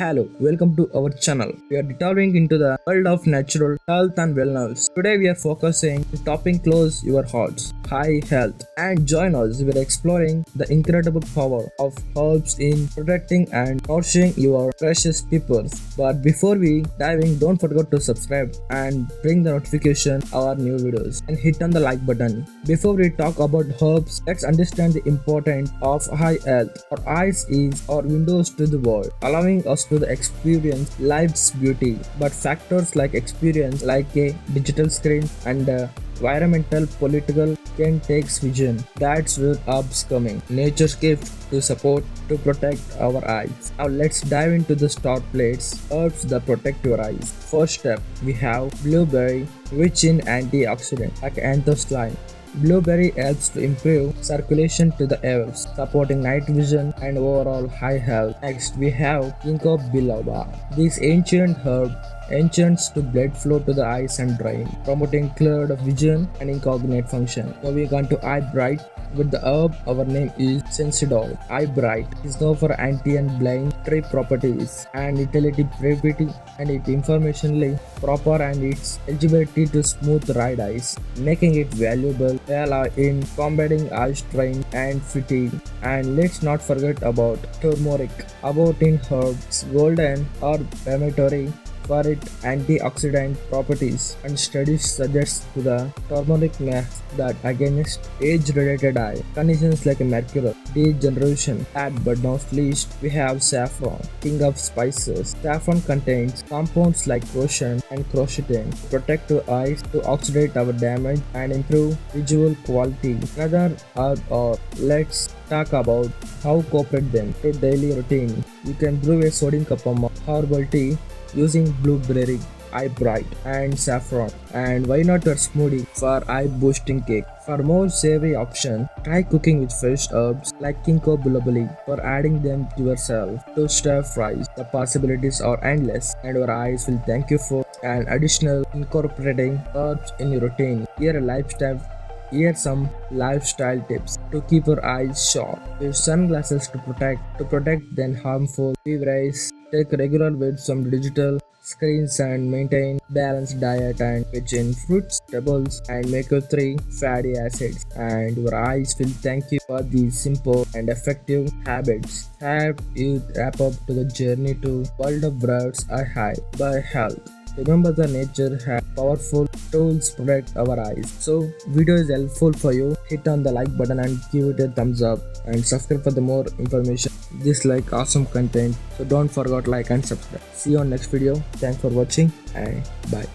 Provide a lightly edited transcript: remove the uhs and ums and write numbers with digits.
Hello, welcome to our channel. We are delving into the world of natural health and wellness. Today we are focusing on topping close your hearts, high health. And join us, we are exploring the incredible power of herbs in protecting and nourishing your precious people. But before we dive in, don't forget to subscribe and bring the notification of our new videos and hit on the like button. Before we talk about herbs, let's understand the importance of high health. Our eyes is our windows to the world, allowing us to experience life's beauty. But factors like experience, like a digital screen and environmental, political, can take vision. That's where herbs coming. Nature's gift to support to protect our eyes. Now let's dive into the start plates. Herbs that protect your eyes. First step, we have blueberry, rich in antioxidant like anthocyanin. Blueberry helps to improve circulation to the ears, supporting night vision and overall eye health. Next, we have ginkgo biloba. This ancient herb enchants to blood flow to the eyes and brain, promoting cleared vision and cognate function. Moving on to eye bright. With the herb, our name is Sensidol. Eye bright is known for anti and blind tree properties and utility property and its informationally proper and its eligibility to smooth red eyes, making it valuable in combating eye strain and fatigue. And let's not forget about turmeric. About in herbs, golden or inflammatory for its antioxidant properties, and studies suggest to the turmeric may that against age-related eye conditions like macular degeneration. Last but not least, we have saffron, king of spices. Saffron contains compounds like crocin and quercetin to protect your eyes, to oxidate our damage and improve visual quality. Another herb, or let's talk about how incorporate them to daily routine. You can brew a sodium cup of herbal tea using blueberry, eye bright and saffron, and why not a smoothie for eye boosting cake. For more savory option, try cooking with fresh herbs like ginkgo biloba or adding them to yourself to stir fries. The possibilities are endless and your eyes will thank you for an additional incorporating herbs in your routine. Here some lifestyle tips to keep your eyes sharp. Use sunglasses to protect then harmful UV rays. Take regular breaks from digital screens and maintain balanced diet and rich in fruits, vegetables, and omega-3 fatty acids. And your eyes will thank you for these simple and effective habits. Have you wrap up to the journey to world of birds are high by health. Remember the nature has powerful tools to protect our eyes. So video is helpful for you. Hit on the like button and give it a thumbs up and subscribe for the more information. This like awesome content. So don't forget like and subscribe. See you on next video. Thanks for watching and bye.